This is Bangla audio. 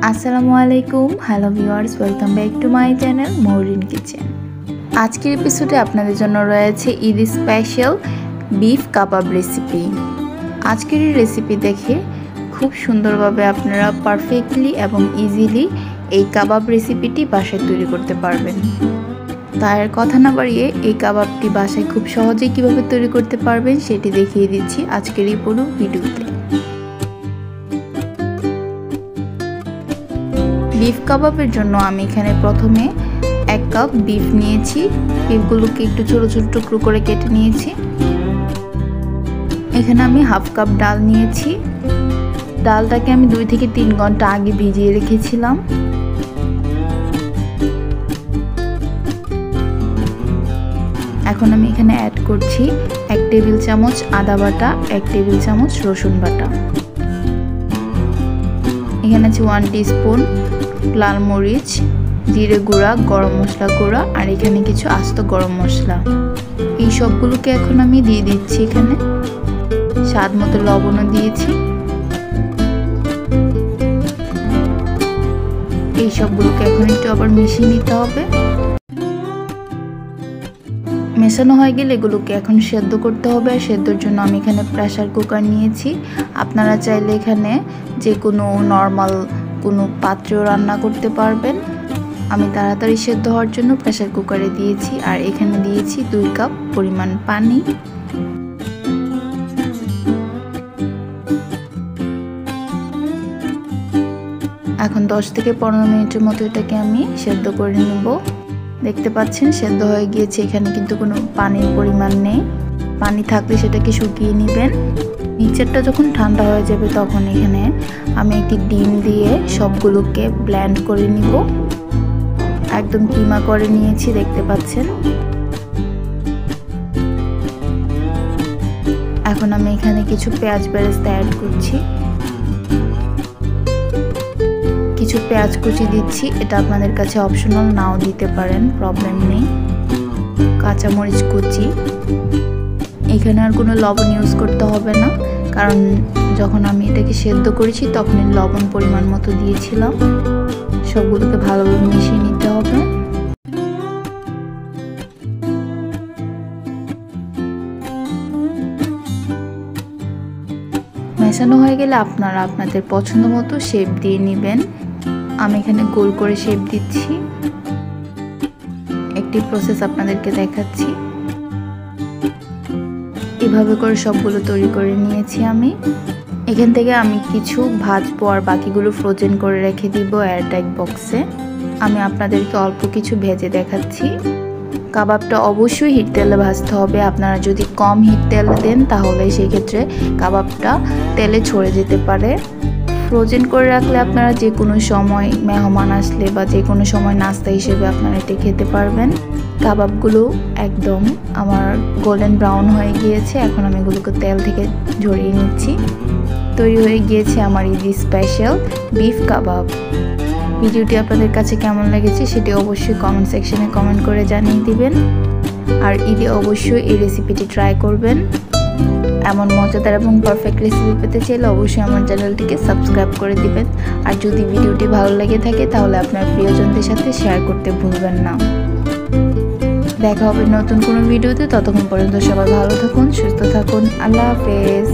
আসসালামু আলাইকুম, hello viewers, welcome back to my channel Mourin kitchen. আজকের এপিসোডে আপনাদের জন্য রয়েছে Eid special beef kebab recipe. আজকের এই রেসিপি দেখে খুব সুন্দরভাবে আপনারা পারফেক্টলি এবং ইজিলি এই কাবাব রেসিপিটি বাসায় তৈরি করতে পারবেন। তাই আর কথা না বাড়িয়ে এই কাবাবটি বাসায় খুব সহজেই কীভাবে তৈরি করতে পারবেন সেটি দেখিয়ে দিচ্ছি আজকের এই পুরো ভিডিওতে। বিফ কাবাবের জন্য আমি এখানে প্রথমে 1 কাপ বিফ নিয়েছি। বিফগুলোকে একটু ছোট ছোট টুকরো করে কেটে নিয়েছি। এখানে আমি 1/2 কাপ ডাল নিয়েছি। ডালটাকে আমি 2 থেকে 3 ঘন্টা আগে ভিজিয়ে রেখেছিলাম। এখন আমি এখানে অ্যাড করছি 1 টেবিল চামচ আদা বাটা, 1 টেবিল চামচ রসুন বাটা। এখানে আছে 1 টিস্পুন লাল মরিচ, জিরে গুঁড়া, গরম মশলা গুঁড়া আর এখানে কিছু আস্ত গরম মশলা। এই সবগুলোকে এখন আমি দিয়ে দিচ্ছি। এখানে স্বাদ মতো লবণও দিয়েছি। এই সবগুলোকে এখন একটু আবার মিশিয়ে নিতে হবে। মেশানো হয়ে গেলে এগুলোকে এখন সেদ্ধ করতে হবে। আর সেদ্ধর জন্য আমি এখানে প্রেসার কুকার নিয়েছি। আপনারা চাইলে এখানে যে কোনো নর্মাল কোনো পাত্রেও রান্না করতে পারবেন। আমি তাড়াতাড়ি সেদ্ধ হওয়ার জন্য প্রেসার কুকারে দিয়েছি। আর এখানে দিয়েছি 2 কাপ পরিমাণ পানি। এখন 10 থেকে 15 মিনিটের মতো এটাকে আমি সেদ্ধ করে নেব। দেখতে পাচ্ছেন সেদ্ধ হয়ে গিয়েছে। এখানে কিন্তু কোনো পানির পরিমাণ নেই। পানি থাকলে সেটাকে শুকিয়ে নেবেন। মিক্সচারটা যখন ঠান্ডা হয়ে যাবে তখন এখানে আমি একটি ডিম দিয়ে সবগুলোকে ব্লেন্ড করে নিব। একদম কিমা করে নিয়েছি, দেখতে পাচ্ছেন। এখন আমি এখানে কিছু পেঁয়াজ বেরেস্তা অ্যাড করছি। কিছু পেঁয়াজ কুচি দিচ্ছি। এটা আপনাদের কাছে অপশনাল, নাও দিতে পারেন, প্রবলেম নেই। কাঁচামরিচ কুচি। এখানে আর কোনো লবণ ইউজ করতে হবে না, কারণ যখন আমি এটাকে সেদ্ধ করেছি তখনই লবণ পরিমাণ মতো দিয়েছিলাম। সবগুলোকে ভালোভাবে মিশিয়ে নিতে হবে। মেশানো হয়ে গেলে আপনারা আপনাদের পছন্দ মতো শেপ দিয়ে নেবেন। আমি এখানে গোল করে শেপ দিচ্ছি। একটি প্রসেস আপনাদেরকে দেখাচ্ছি। এভাবে করে সবগুলো তৈরি করে নিয়েছি আমি। এখান থেকে আমি কিছু ভাজবো আর বাকিগুলো ফ্রোজেন করে রেখে দিব এয়ারটাইট বক্সে। আমি আপনাদেরকে অল্প কিছু ভেজে দেখাচ্ছি। কাবাবটা অবশ্যই হিট তেলে ভাজতে হবে। আপনারা যদি কম হিট তেল দেন তাহলে সেই ক্ষেত্রে কাবাবটা তেলে ছড়ে যেতে পারে। ফ্রোজেন করে রাখলে আপনারা যে কোনো সময় মেহমান আসলে বা যে কোনো সময় নাস্তা হিসেবে আপনারা এটা খেতে পারবেন। কাবাবগুলো একদম আমার গোল্ডেন ব্রাউন হয়ে গিয়েছে। এখন আমি এগুলোকে তেল থেকে ঝরিয়ে নিচ্ছি। তৈরি হয়ে গিয়েছে আমার ঈদ স্পেশাল বিফ কাবাব। ভিডিওটি আপনাদের কাছে কেমন লেগেছে সেটি অবশ্যই কমেন্ট সেকশনে কমেন্ট করে জানিয়ে দিবেন। আর ঈদে অবশ্যই এই রেসিপিটি ট্রাই করবেন। এমন মজাদার এবং পারফেক্ট রেসিপি পেতে চাইলে অবশ্যই আমার চ্যানেলটিকে সাবস্ক্রাইব করে দিবেন। আর যদি ভিডিওটি ভালো লেগে থাকে তাহলে আপনার প্রিয়জনদের সাথে শেয়ার করতে ভুলবেন না। দেখা হবে নতুন কোনো ভিডিওতে। ততক্ষণ পর্যন্ত সবাই ভালো থাকুন, সুস্থ থাকুন। আল্লাহ হাফেজ।